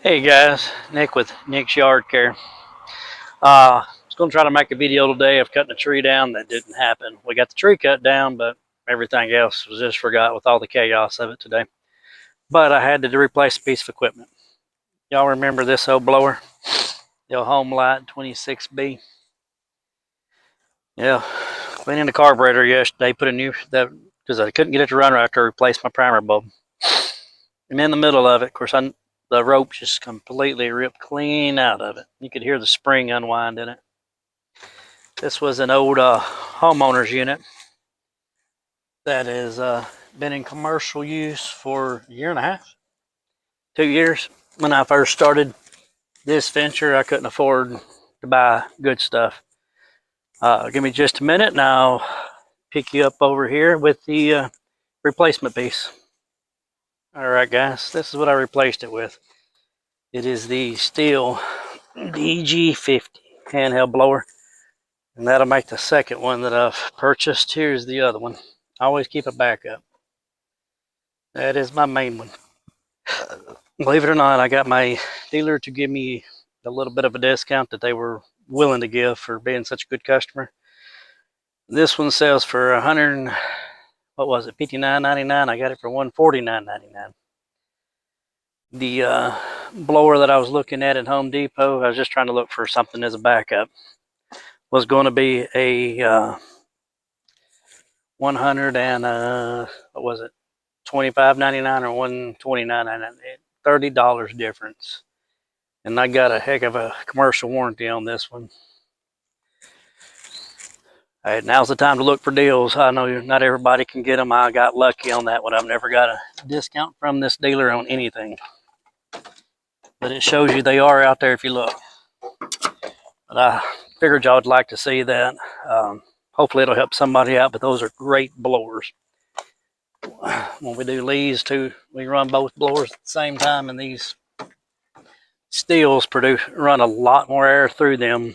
Hey guys, Nick with Nick's Yard Care. I was going to try to make a video today of cutting a tree down. That didn't happen. We got the tree cut down, but everything else was just forgot with all the chaos of it today. But I had to replace a piece of equipment. Y'all remember this old blower? The old homelite 26B? Yeah, cleaning the carburetor yesterday, put a new, because I couldn't get it to run right, to replace my primer bulb. And in the middle of it, of course, the rope just completely ripped clean out of it. You could hear the spring unwind in it. This was an old homeowner's unit that has been in commercial use for a year and a half, 2 years. When I first started this venture, I couldn't afford to buy good stuff. Give me just a minute and I'll pick you up over here with the replacement piece. Alright guys, this is what I replaced it with. It is the Stihl BG50 handheld blower. And that'll make the second one that I've purchased. Here's the other one. I always keep a backup. That is my main one. Believe it or not, I got my dealer to give me a little bit of a discount that they were willing to give for being such a good customer. This one sells for $59.99. I got it for $149.99. The blower that I was looking at Home Depot, I was just trying to look for something as a backup, was going to be a 100 and what was it, $25.99 or $129.99, $30 difference. And I got a heck of a commercial warranty on this one. Now's the time to look for deals. I know not everybody can get them. I got lucky on that one. I've never got a discount from this dealer on anything, but it shows you they are out there if you look. But I figured y'all would like to see that. Hopefully it'll help somebody out, but those are great blowers. When we do leaves too, we run both blowers at the same time, and these Stihls run a lot more air through them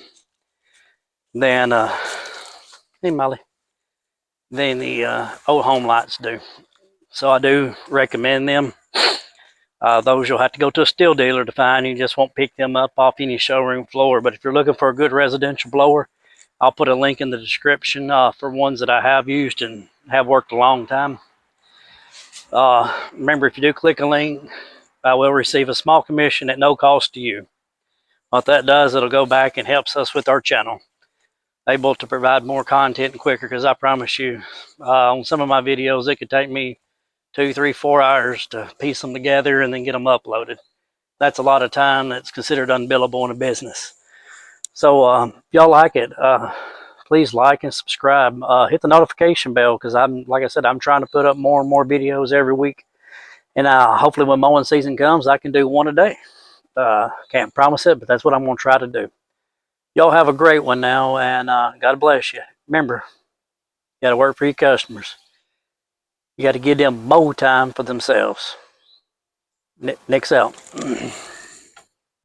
than hey Molly, than the old Homelites do. So I do recommend them. Those you'll have to go to a Stihl dealer to find. You just won't pick them up off any showroom floor. But if you're looking for a good residential blower, I'll put a link in the description for ones that I have used and have worked a long time. Remember, if you do click a link, I will receive a small commission at no cost to you. What that does, it'll go back and helps us with our channel, able to provide more content quicker, because I promise you, on some of my videos, it could take me 2, 3, 4 hours to piece them together and then get them uploaded. That's a lot of time that's considered unbillable in a business. So if y'all like it, please like and subscribe. Hit the notification bell, because like I said, I'm trying to put up more and more videos every week. And hopefully when mowing season comes, I can do one a day. Can't promise it, but that's what I'm going to try to do. Y'all have a great one now, and God bless you. Remember, you got to work for your customers. You got to give them more time for themselves. Nick's out.